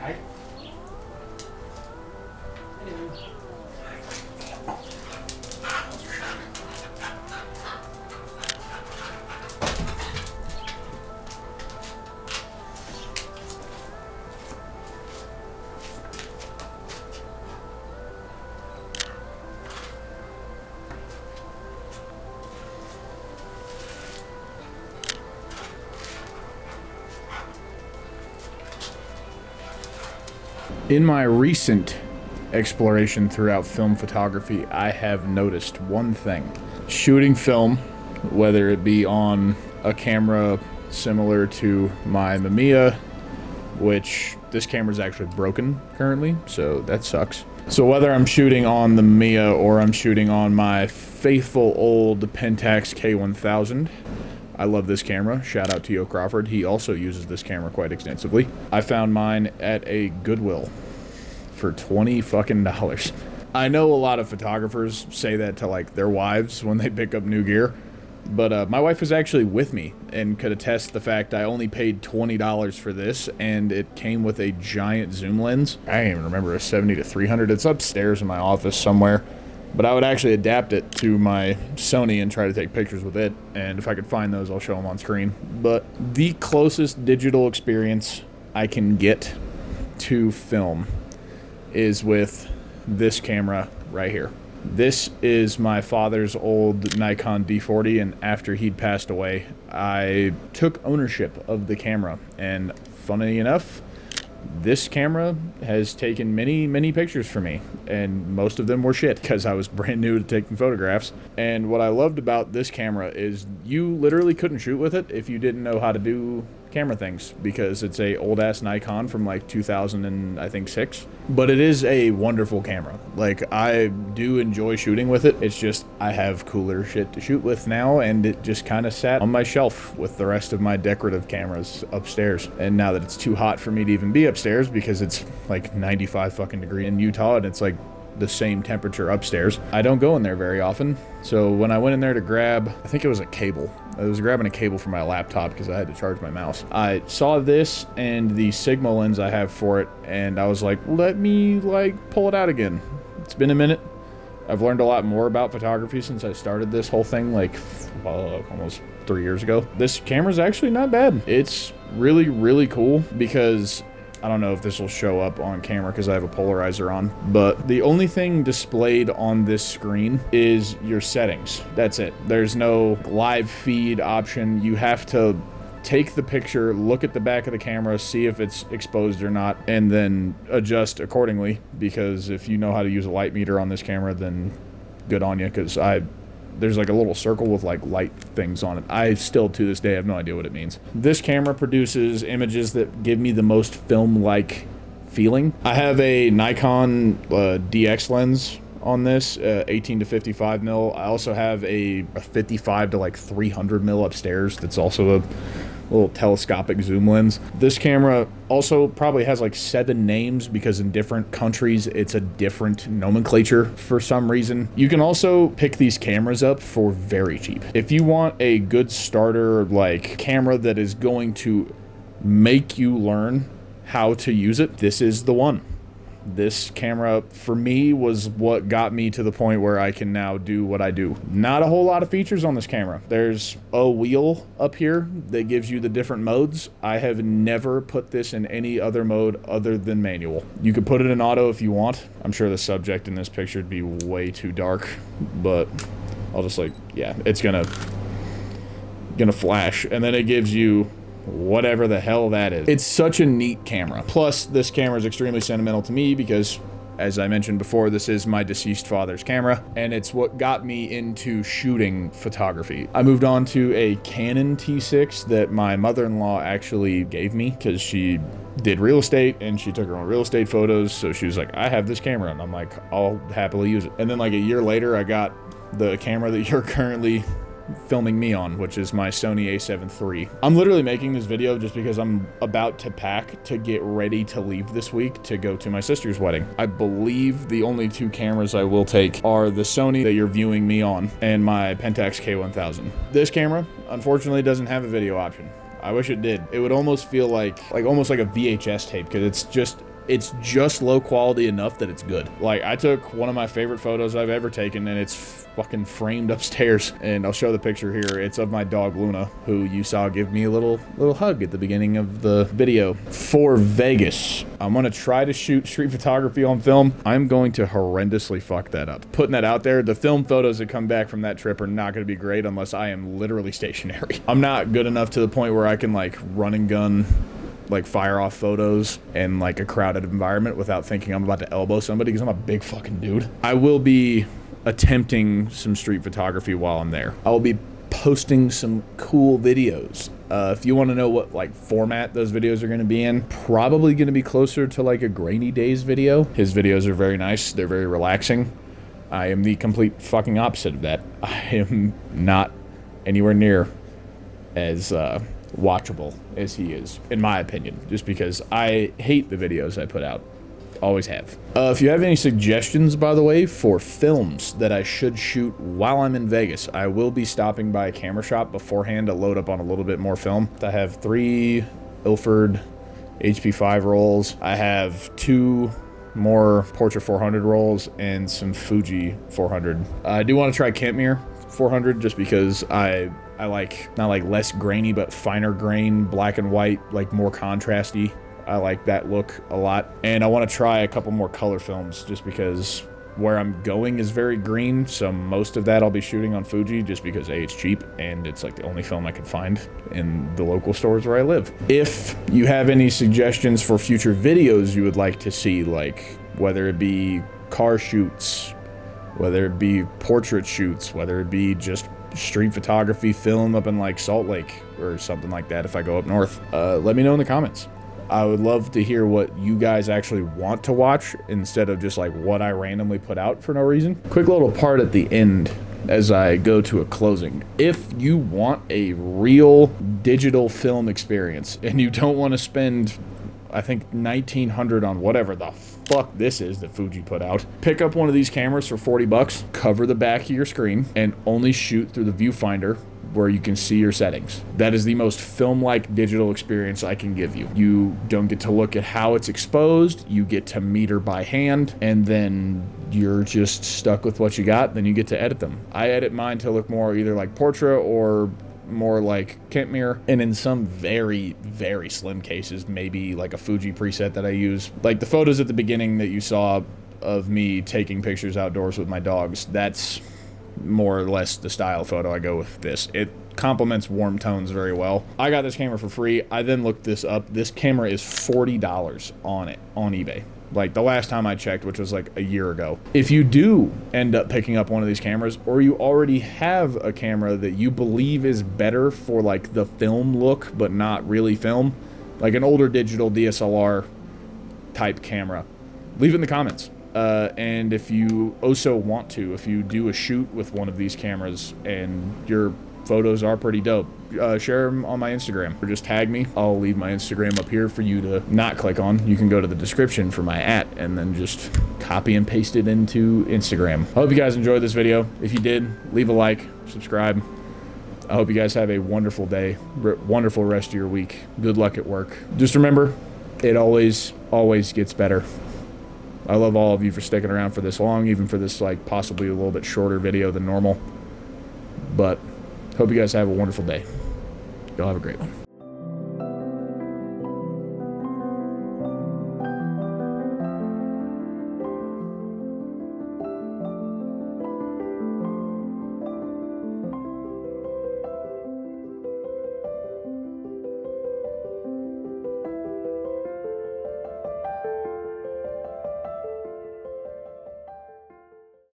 Hi. Hello. In my recent exploration throughout film photography, I have noticed one thing. Shooting film, whether it be on a camera similar to my Mamiya, which this camera is actually broken currently, so that sucks. So whether I'm shooting on the Mamiya or I'm shooting on my faithful old Pentax K1000, I love this camera. Shout out to Yo Crawford. He also uses this camera quite extensively. I found mine at a Goodwill for $20 fucking. I know a lot of photographers say that to like their wives when they pick up new gear, but my wife was actually with me and could attest the fact I only paid $20 for this, and it came with a giant zoom lens. I don't even remember, a 70-300. It's upstairs in my office somewhere. But I would actually adapt it to my Sony and try to take pictures with it. And if I could find those, I'll show them on screen. But the closest digital experience I can get to film is with this camera right here. This is my father's old Nikon D40, and after he'd passed away, I took ownership of the camera. And funny enough, this camera has taken many pictures for me, and most of them were shit because I was brand new to taking photographs. And what I loved about this camera is you literally couldn't shoot with it if you didn't know how to do camera things, because it's a old ass Nikon from like 2006. But it is a wonderful camera. Like, I do enjoy shooting with it. It's just I have cooler shit to shoot with now, and it just kind of sat on my shelf with the rest of my decorative cameras upstairs. And now that it's too hot for me to even be upstairs because it's like 95 fucking degrees in Utah and it's like the same temperature upstairs, I don't go in there very often. So when I went in there to grab, I think it was a cable. I was grabbing a cable for my laptop because I had to charge my mouse. I saw this and the Sigma lens I have for it, and I was like, let me like pull it out again. It's been a minute. I've learned a lot more about photography since I started this whole thing like almost 3 years ago. This camera's actually not bad. It's really cool because I don't know if this will show up on camera because I have a polarizer on, but the only thing displayed on this screen is your settings. That's it. There's no live feed option. You have to take the picture, look at the back of the camera, see if it's exposed or not, and then adjust accordingly, because if you know how to use a light meter on this camera, then good on you, because there's like a little circle with like light things on it. I still to this day have no idea what it means. This camera produces images that give me the most film-like feeling. I have a Nikon DX lens on this, 18 to 55 mil. I also have a 55 to like 300 mil upstairs that's also a little telescopic zoom lens. This camera also probably has like 7 names because in different countries it's a different nomenclature for some reason. You can also pick these cameras up for very cheap. If you want a good starter like camera that is going to make you learn how to use it, this is the one. This camera, for me, was what got me to the point where I can now do what I do. Not a whole lot of features on this camera. There's a wheel up here that gives you the different modes. I have never put this in any other mode other than manual. You could put it in auto if you want. I'm sure the subject in this picture would be way too dark, but I'll just like, yeah, it's gonna flash. And then it gives you whatever the hell that is. It's such a neat camera. Plus, this camera is extremely sentimental to me because, as I mentioned before, this is my deceased father's camera, and it's what got me into shooting photography. I moved on to a Canon T6 that my mother-in-law actually gave me because she did real estate and she took her own real estate photos, so she was like, I have this camera, and I'm like, I'll happily use it. And then like a year later, I got the camera that you're currently filming me on, which is my Sony a7 III. I'm literally making this video just because I'm about to pack to get ready to leave this week to go to my sister's wedding. I believe the only 2 cameras I will take are the Sony that you're viewing me on and my Pentax K1000. This camera, unfortunately, doesn't have a video option. I wish it did. It would almost feel like almost like a VHS tape, because it's just It's just low quality enough that it's good. Like, I took one of my favorite photos I've ever taken, and it's fucking framed upstairs. And I'll show the picture here. It's of my dog Luna, who you saw give me a little hug at the beginning of the video. For Vegas, I'm gonna try to shoot street photography on film. I'm going to horrendously fuck that up. Putting that out there, the film photos that come back from that trip are not gonna be great unless I am literally stationary. I'm not good enough to the point where I can like run and gun, like fire off photos in like a crowded environment without thinking I'm about to elbow somebody, because I'm a big fucking dude. I will be attempting some street photography while I'm there. I will be posting some cool videos. If you want to know what like format those videos are going to be in, probably going to be closer to like a Grainy Days video. His videos are very nice. They're very relaxing. I am the complete fucking opposite of that. I am not anywhere near as watchable as he is, in my opinion, just because I hate the videos I put out. Always have. If you have any suggestions, by the way, for films that I should shoot while I'm in Vegas, I will be stopping by a camera shop beforehand to load up on a little bit more film. I have 3 Ilford HP5 rolls. I have 2 more Portra 400 rolls and some Fuji 400. I do want to try Kentmere 400 just because I like, not like less grainy, but finer grain, black and white, like more contrasty. I like that look a lot. And I want to try a couple more color films just because where I'm going is very green. So most of that I'll be shooting on Fuji just because A, it's cheap and it's like the only film I can find in the local stores where I live. If you have any suggestions for future videos you would like to see, like whether it be car shoots, whether it be portrait shoots, whether it be just street photography film up in like Salt Lake or something like that if I go up north, let me know in the comments. I would love to hear what you guys actually want to watch instead of just like what I randomly put out for no reason. Quick little part at the end as I go to a closing. If you want a real digital film experience and you don't want to spend, I think, $1,900 on whatever the fuck this is that Fuji put out, pick up one of these cameras for 40 bucks, cover the back of your screen, and only shoot through the viewfinder where you can see your settings. That is the most film-like digital experience I can give you. You don't get to look at how it's exposed, you get to meter by hand, and then you're just stuck with what you got, then you get to edit them. I edit mine to look more either like Portra or more like Kentmere, and in some very, very slim cases, maybe like a Fuji preset that I use. Like the photos at the beginning that you saw of me taking pictures outdoors with my dogs, that's more or less the style photo I go with this. It complements warm tones very well. I got this camera for free. I then looked this up. This camera is $40 on eBay. Like the last time I checked, which was like a year ago. If you do end up picking up one of these cameras, or you already have a camera that you believe is better for like the film look, but not really film, like an older digital DSLR type camera, leave it in the comments. And if you also want to, if you do a shoot with one of these cameras and your photos are pretty dope, share them on my Instagram or just tag me. I'll leave my Instagram up here for you to not click on. You can go to the description for my @ and then just copy and paste it into Instagram. I hope you guys enjoyed this video. If you did, leave a like, subscribe. I hope you guys have a wonderful day, wonderful rest of your week. Good luck at work. Just remember, it always gets better. I love all of you for sticking around for this long, even for this like possibly a little bit shorter video than normal. But hope you guys have a wonderful day. Y'all have a great one.